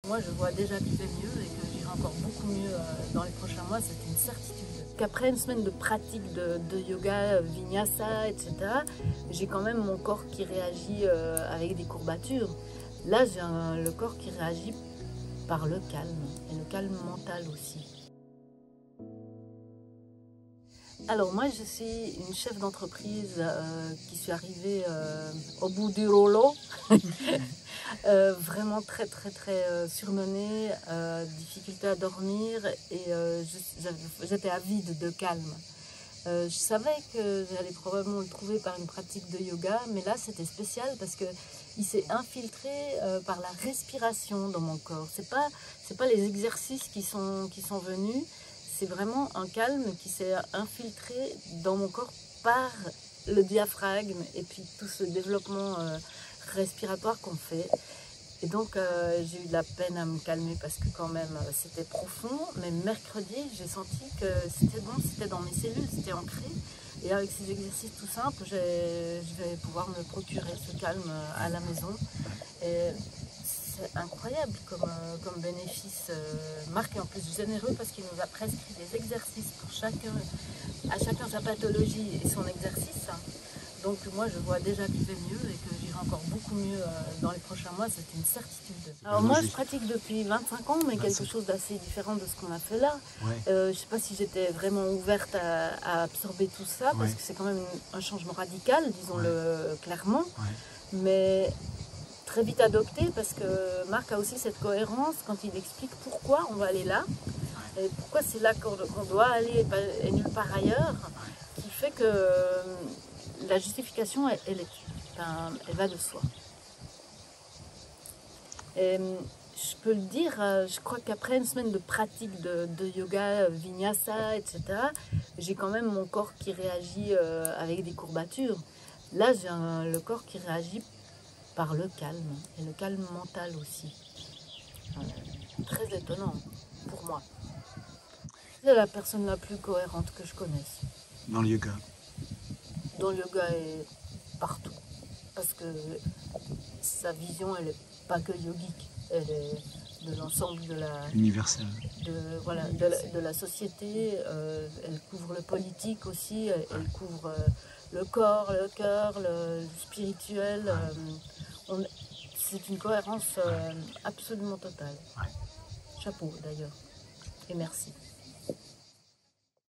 Moi, je vois déjà qu'il fait mieux et que j'irai encore beaucoup mieux dans les prochains mois, c'est une certitude. Qu'après une semaine de pratique de yoga, vinyasa, etc., j'ai quand même mon corps qui réagit avec des courbatures. Là, j'ai le corps qui réagit par le calme, et le calme mental aussi. Alors moi, je suis une chef d'entreprise qui suis arrivée au bout du rouleau, vraiment très surmenée, difficulté à dormir et j'étais avide de calme. Je savais que j'allais probablement le trouver par une pratique de yoga, mais là c'était spécial parce qu'il s'est infiltré par la respiration dans mon corps. C'est pas les exercices qui sont venus, c'est vraiment un calme qui s'est infiltré dans mon corps par le diaphragme et puis tout ce développement respiratoire qu'on fait. Et donc j'ai eu de la peine à me calmer parce que quand même c'était profond, mais mercredi j'ai senti que c'était bon, c'était dans mes cellules, c'était ancré. Et avec ces exercices tout simples, je vais pouvoir me procurer ce calme à la maison. Et c'est incroyable comme bénéfice. Marc est en plus généreux parce qu'il nous a prescrit des exercices pour à chacun sa pathologie et son exercice. Donc moi je vois déjà qu'il fait mieux et que j'irai encore beaucoup mieux dans les prochains mois, c'est une certitude. Alors moi je pratique depuis 25 ans, mais quelque chose d'assez différent de ce qu'on a fait là. Ouais. Je ne sais pas si j'étais vraiment ouverte à absorber tout ça, parce que c'est quand même un changement radical, disons-le clairement. Mais très vite adopté parce que Marc a aussi cette cohérence quand il explique pourquoi on va aller là et pourquoi c'est là qu'on doit aller et nulle part ailleurs, qui fait que la justification elle va de soi. Et je peux le dire, je crois qu'après une semaine de pratique de yoga, vinyasa, etc., j'ai quand même mon corps qui réagit avec des courbatures. Là, j'ai le corps qui réagit par le calme, et le calme mental aussi. Très étonnant pour moi. C'est la personne la plus cohérente que je connaisse. Dans le yoga. Dans le yoga et partout. Parce que sa vision, elle n'est pas que yogique, elle est de l'ensemble de la... Universelle. De la société, elle couvre le politique aussi, elle couvre le corps, le cœur, le spirituel. C'est une cohérence absolument totale. Chapeau d'ailleurs, et merci.